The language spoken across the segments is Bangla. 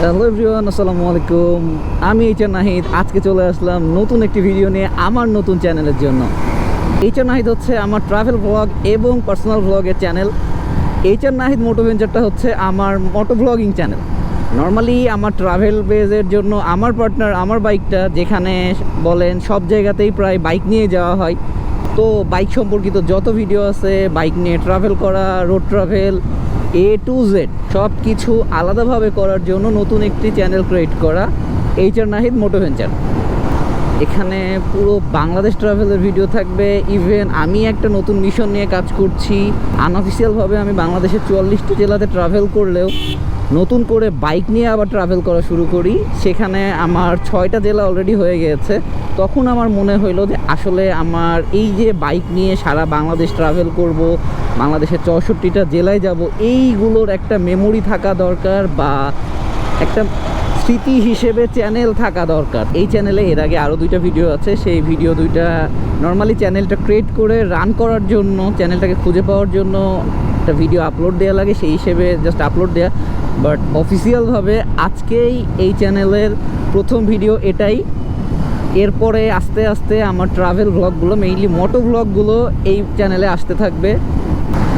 হ্যালো এভরিওয়ান, আসসালামু আলাইকুম। আমি এইচআর নাহিদ। আজকে চলে আসলাম নতুন একটি ভিডিও নিয়ে আমার নতুন চ্যানেলের জন্য। এইচআর নাহিদ হচ্ছে আমার ট্রাভেল ব্লগ এবং পার্সোনাল ব্লগের চ্যানেল। এইচআর নাহিদ মোটো ভেঞ্চারটা হচ্ছে আমার মোটো ব্লগিং চ্যানেল। নর্মালি আমার ট্রাভেল বেজের জন্য আমার পার্টনার, আমার বাইকটা যেখানে বলেন সব জায়গাতেই প্রায় বাইক নিয়ে যাওয়া হয়। তো বাইক সম্পর্কিত যত ভিডিও আছে, বাইক নিয়ে ট্রাভেল করা, road travel A to Z সব কিছু আলাদাভাবে করার জন্য নতুন একটি চ্যানেল ক্রিয়েট করা, এইচআর নাহিদ মোটো ভেঞ্চার। এখানে পুরো বাংলাদেশ ট্রাভেলের ভিডিও থাকবে। ইভেন আমি একটা নতুন মিশন নিয়ে কাজ করছি। আনঅফিসিয়ালভাবে আমি বাংলাদেশের 44টি জেলাতে ট্রাভেল করলেও নতুন করে বাইক নিয়ে আবার ট্রাভেল করা শুরু করি। সেখানে আমার 6টা জেলা অলরেডি হয়ে গিয়েছে। তখন আমার মনে হইলো যে আসলে আমার এই যে বাইক নিয়ে সারা বাংলাদেশ ট্রাভেল করব, বাংলাদেশের 64টা জেলায় যাব, এইগুলোর একটা মেমোরি থাকা দরকার বা একটা স্মৃতি হিসেবে চ্যানেল থাকা দরকার। এই চ্যানেলে এর আগে আরও 2টা ভিডিও আছে। সেই ভিডিও 2টা নর্মালি চ্যানেলটা ক্রিয়েট করে রান করার জন্য, চ্যানেলটাকে খুঁজে পাওয়ার জন্য একটা ভিডিও আপলোড দেওয়া লাগে, সেই হিসেবে জাস্ট আপলোড দেওয়া। বাট অফিসিয়ালভাবে আজকেই এই চ্যানেলের প্রথম ভিডিও এটাই। এরপরে আস্তে আস্তে আমার ট্রাভেল ব্লগগুলো, মেইনলি মোটো ব্লগগুলো এই চ্যানেলে আসতে থাকবে।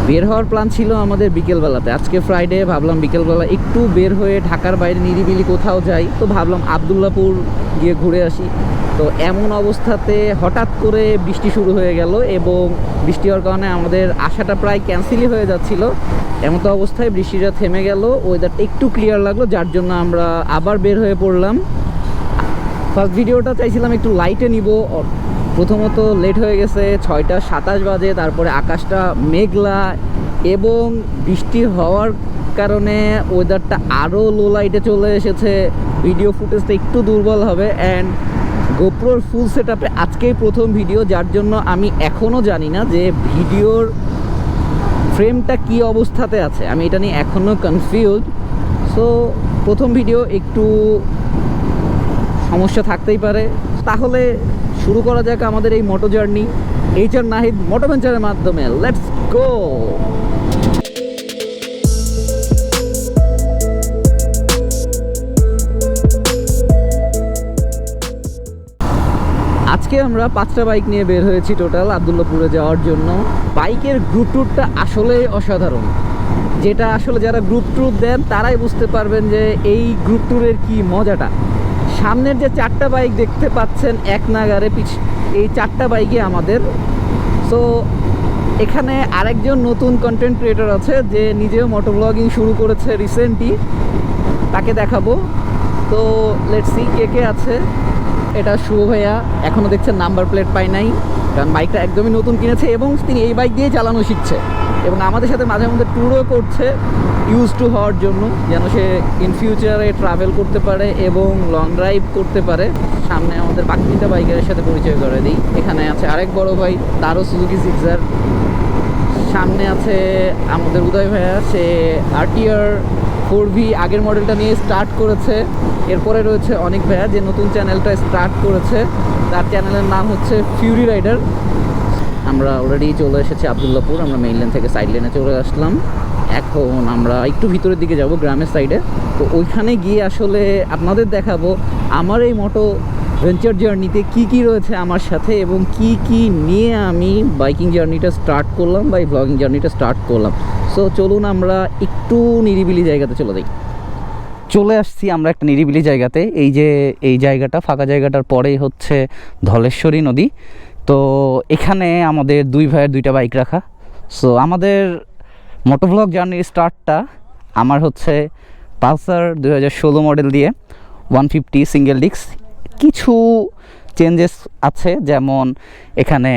বের হওয়ার প্ল্যান ছিল আমাদের বিকেলবেলাতে। আজকে ফ্রাইডে, ভাবলাম বিকেলবেলা একটু বের হয়ে ঢাকার বাইরে নিরিবিলি কোথাও যাই। তো ভাবলাম আবদুল্লাপুর গিয়ে ঘুরে আসি। তো এমন অবস্থাতে হঠাৎ করে বৃষ্টি শুরু হয়ে গেল এবং বৃষ্টি হওয়ার কারণে আমাদের আশাটা প্রায় ক্যান্সেলই হয়ে যাচ্ছিল। এমন তো অবস্থায় বৃষ্টিটা থেমে গেল, ওয়েদারটা একটু ক্লিয়ার লাগলো, যার জন্য আমরা আবার বের হয়ে পড়লাম। ফার্স্ট ভিডিওটা চাইছিলাম একটু লাইটে নিব। প্রথমত লেট হয়ে গেছে, 6টা 27 বাজে। তারপরে আকাশটা মেঘলা এবং বৃষ্টি হওয়ার কারণে ওয়েদারটা আরও লো লাইটে চলে এসেছে। ভিডিও ফুটেজটা একটু দুর্বল হবে। অ্যান্ড গোপ্রোর ফুল সেট আপে আজকেই প্রথম ভিডিও, যার জন্য আমি এখনও জানি না যে ভিডিওর ফ্রেমটা কি অবস্থাতে আছে। আমি এটা নিয়ে এখনও কনফিউজ। সো প্রথম ভিডিও একটু সমস্যা থাকতেই পারে। তাহলে শুরু করা যাক আমাদের এই মোটো জার্নি এইচআর নাহিদ মোটো ভেঞ্চারের মাধ্যমে। Let's go. আজকে আমরা 5টা বাইক নিয়ে বের হয়েছি টোটাল আবদুল্লাপুরে যাওয়ার জন্য। বাইকের গ্রুপ ট্যুরটা আসলেই অসাধারণ। যেটা আসলে যারা গ্রুপ ট্যুর দেন তারাই বুঝতে পারবেন যে এই গ্রুপ ট্যুরের কি মজাটা। সামনের যে 4টা বাইক দেখতে পাচ্ছেন এক নাগারে, এই 4টা বাইকই আমাদের। সো এখানে আরেকজন নতুন কন্টেন্ট ক্রিয়েটর আছে যে নিজেও মোটো ব্লগিং শুরু করেছে রিসেন্টলি, তাকে দেখাবো। তো লেটস সি কে কে আছে। এটা শুভ ভাইয়া, এখনও দেখছেন নাম্বার প্লেট পাই নাই, কারণ বাইকটা একদমই নতুন কিনেছে এবং তিনি এই বাইক দিয়েই চালানো শিখছে এবং আমাদের সাথে মাঝে মধ্যে ট্যুরও করছে ইউজ টু হওয়ার জন্য, যেন সে ইন ফিউচারে ট্রাভেল করতে পারে এবং লং ড্রাইভ করতে পারে। সামনে আমাদের বাকি 3টা বাইকের সাথে পরিচয় করে দিই। এখানে আছে আরেক বড় ভাই, তারও সুজুকি জিক্সার। সামনে আছে আমাদের উদয় ভাইয়া, সে RTR 4V আগের মডেলটা নিয়ে স্টার্ট করেছে। এরপরে রয়েছে অনেক ভাইয়া, যে নতুন চ্যানেলটা স্টার্ট করেছে, তার চ্যানেলের নাম হচ্ছে ফিউরি রাইডার। আমরা অলরেডি চলে এসেছি আবদুল্লাপুর। আমরা মেইন লেন থেকে সাইড লেনে চলে আসলাম। এখন আমরা একটু ভিতরের দিকে যাব, গ্রামের সাইডে। তো ওইখানে গিয়ে আসলে আপনাদের দেখাবো আমার এই মোটো ভেঞ্চার জার্নিতে কি কি রয়েছে আমার সাথে এবং কি কি নিয়ে আমি বাইকিং জার্নিটা স্টার্ট করলাম বা এই ব্লগিং জার্নিটা স্টার্ট করলাম। সো চলুন আমরা একটু নিরিবিলি জায়গাতে চলে যাই। চলে আসছি আমরা একটা নিরিবিলি জায়গাতে। এই যে এই জায়গাটা, ফাঁকা জায়গাটার পরেই হচ্ছে ধলেশ্বরী নদী। তো এখানে আমাদের 2 ভাইয়ের 2টা বাইক রাখা। সো আমাদের মোটো ব্লগ জার্নির স্টার্টটা আমার হচ্ছে পালসার 2016 মডেল দিয়ে 150 সিঙ্গেল ডিস্ক। কিছু চেঞ্জেস আছে, যেমন এখানে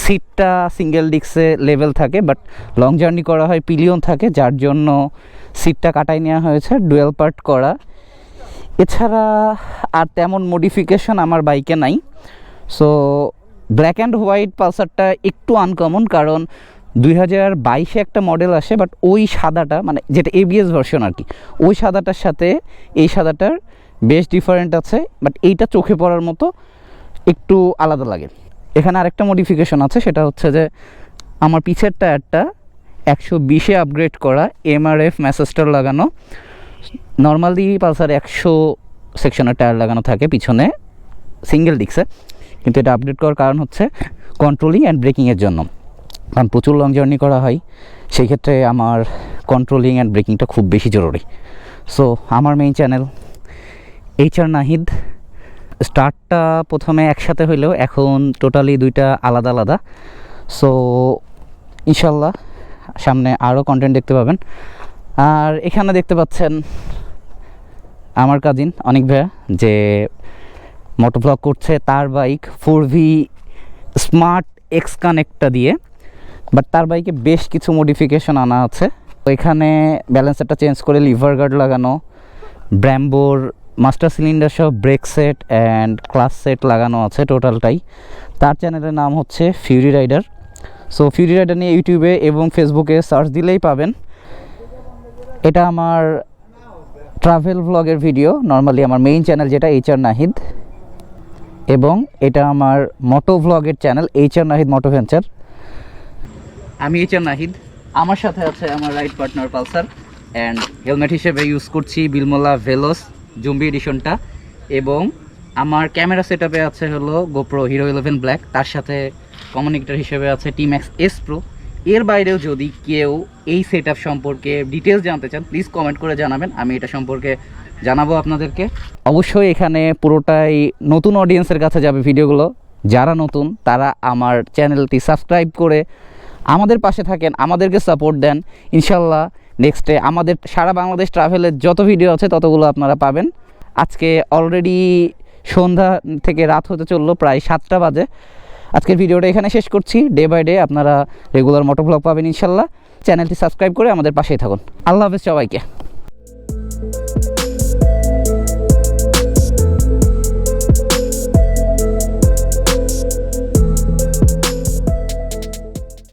সিটটা সিঙ্গেল ডিস্কে লেভেল থাকে, বাট লং জার্নি করা হয় পিলিয়ন থাকে, যার জন্য সিটটা কাটাই নেওয়া হয়েছে, ডুয়েল পার্ট করা। এছাড়া আর তেমন মডিফিকেশন আমার বাইকে নাই। সো ব্ল্যাক অ্যান্ড হোয়াইট পালসারটা একটু আনকমন, কারণ 2022-এ একটা মডেল আসে, বাট ওই সাদাটা, মানে যেটা ABS ভার্সন আর কি, ওই সাদাটার সাথে এই সাদাটার বেশ ডিফারেন্ট আছে, বাট এইটা চোখে পড়ার মতো একটু আলাদা লাগে। এখানে আরেকটা মডিফিকেশন আছে, সেটা হচ্ছে যে আমার পিছের টায়ারটা 120-এ আপগ্রেড করা MRF ম্যাসেস্টার লাগানো। নর্মালি পালসারে 100 সেকশনের টায়ার লাগানো থাকে পিছনে সিঙ্গেল ডিস্কে, কিন্তু এটা আপডেট করার কারণ হচ্ছে কন্ট্রোলিং অ্যান্ড ব্রেকিংয়ের জন্য। কারণ প্রচুর লং জার্নি করা হয়, সেই ক্ষেত্রে আমার কন্ট্রোলিং অ্যান্ড ব্রেকিংটা খুব বেশি জরুরি। সো আমার মেইন চ্যানেল HR নাহিদ, স্টার্টটা প্রথমে একসাথে হইলেও এখন টোটালি দুইটা আলাদা আলাদা। সো ইনশাল্লাহ সামনে আরও কন্টেন্ট দেখতে পাবেন। আর এখানে দেখতে পাচ্ছেন আমার কাজিন অনিক ভাইয়া, যে মোটোব্লগ করছে তার বাইক 4V স্মার্ট এক্স কানেক্টটা দিয়ে, বাট তার বাইকে বেশ কিছু মডিফিকেশন আনা আছে। তো এখানে ব্যালেন্সারটা চেঞ্জ করে লিভার গার্ড লাগানো, ব্র্যাম্বোর মাস্টার সিলিন্ডার সহ brake set and clutch set লাগানো আছে টোটালটাই। তার চ্যানেলের নাম হচ্ছে Fury Rider. So Fury Rider নিয়ে ইউটিউবে এবং ফেসবুকে সার্চ দিলেই পাবেন। এটা আমার ট্রাভেল ভ্লগের ভিডিও, নর্মালি আমার মেইন চ্যানেল যেটা HR নাহিদ, এবং এটা আমার মোটো ভ্লগের channel HR Nahid moto venture. আমি HR নাহিদ, আমার সাথে আছে আমার ride partner Pulsar, and helmet হিসেবে ইউজ করছি বিলমোলা ভেলোস জুম্বি এডিশনটা, এবং আমার ক্যামেরা সেটআপে আছে হলো গোপ্রো হিরো 11 ব্ল্যাক, তার সাথে কমিউনিকেটর হিসেবে আছে টিম্যাক্স S Pro। এর বাইরেও যদি কেউ এই সেটআপ সম্পর্কে ডিটেলস জানতে চান প্লিজ কমেন্ট করে জানাবেন, আমি এটা সম্পর্কে জানাবো আপনাদেরকে। অবশ্যই এখানে পুরোটাই নতুন অডিয়েন্সের কাছে যাবে ভিডিওগুলো। যারা নতুন তারা আমার চ্যানেলটি সাবস্ক্রাইব করে আমাদের পাশে থাকেন, আমাদেরকে সাপোর্ট দেন। ইনশাল্লাহ নেক্সটে আমাদের সারা বাংলাদেশ ট্রাভেলের যত ভিডিও আছে ততগুলো আপনারা পাবেন। আজকে অলরেডি সন্ধ্যা থেকে রাত হতে চললো, প্রায় 7টা বাজে। আজকের ভিডিওটা এখানে শেষ করছি। ডে বাই ডে আপনারা রেগুলার মোটো ব্লগ পাবেন ইনশাল্লাহ। চ্যানেলটি সাবস্ক্রাইব করে আমাদের পাশেই থাকুন। আল্লাহ হাফেজ সবাইকে।